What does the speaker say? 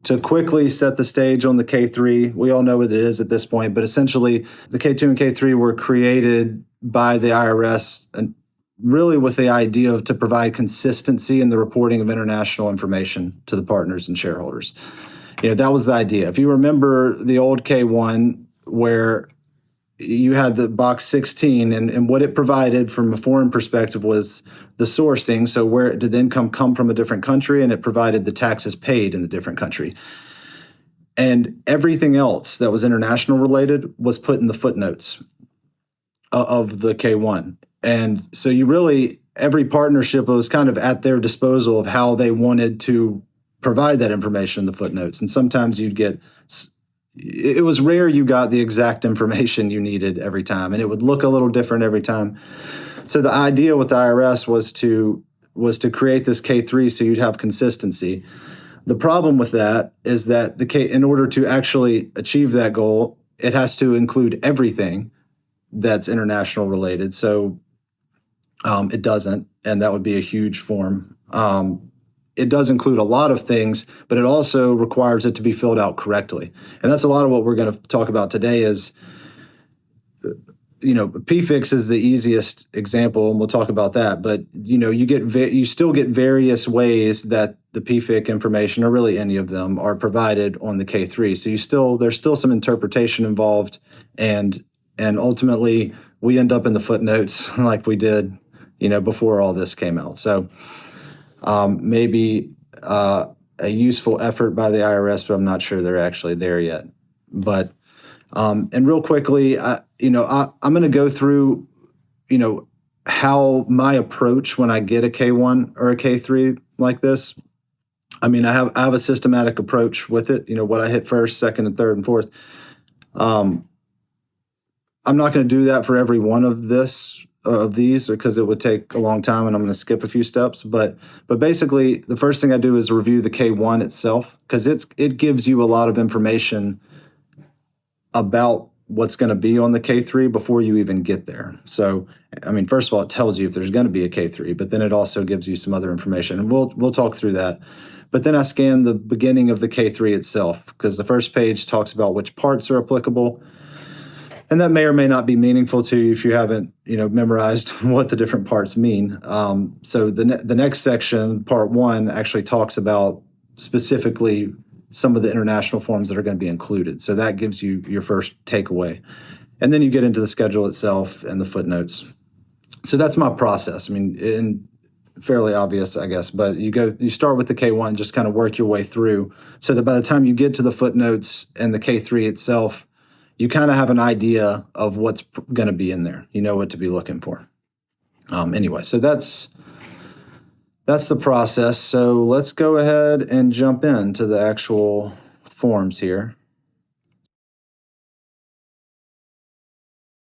to quickly set the stage on the K-3, we all know what it is at this point, but essentially the K-2 and K-3 were created by the IRS and really with the idea of to provide consistency in the reporting of international information to the partners and shareholders. That was the idea. If you remember the old K-1 where you had the box 16 and what it provided from a foreign perspective was the sourcing. So where did the income come from a different country, and it provided the taxes paid in the different country. And everything else that was international related was put in the footnotes of the K-1. And so every partnership was kind of at their disposal of how they wanted to provide that information in the footnotes. And sometimes it was rare you got the exact information you needed every time, and it would look a little different every time. So the idea with the IRS was to create this K-3 so you'd have consistency. The problem with that is that in order to actually achieve that goal, it has to include everything that's international related. So it doesn't, and that would be a huge form. It does include a lot of things, but it also requires it to be filled out correctly. And that's a lot of what we're going to talk about today is, PFIX is the easiest example, and we'll talk about that. But, you still get various ways that the PFIC information, or really any of them, are provided on the K-3. So there's still some interpretation involved, and ultimately we end up in the footnotes like we did, before all this came out. So maybe a useful effort by the IRS, but I'm not sure they're actually there yet. But and real quickly, I'm going to go through, how my approach when I get a K-1 or a K-3 like this. I mean, I have a systematic approach with it. What I hit first, second, and third, and fourth. I'm not going to do that for every one of these because it would take a long time, and I'm going to skip a few steps. But basically, the first thing I do is review the K-1 itself because it gives you a lot of information about what's going to be on the K-3 before you even get there. So, I mean, first of all, it tells you if there's going to be a K-3, but then it also gives you some other information, and we'll talk through that. But then I scan the beginning of the K-3 itself because the first page talks about which parts are applicable. And that may or may not be meaningful to you if you haven't, memorized what the different parts mean. So the next section, part 1, actually talks about specifically some of the international forms that are going to be included. So that gives you your first takeaway. And then you get into the schedule itself and the footnotes. So that's my process. I mean, fairly obvious, I guess, but you start with the K-1, just kind of work your way through so that by the time you get to the footnotes and the K-3 itself, you kind of have an idea of what's going to be in there. You know what to be looking for. Anyway, so that's the process. So let's go ahead and jump into the actual forms here.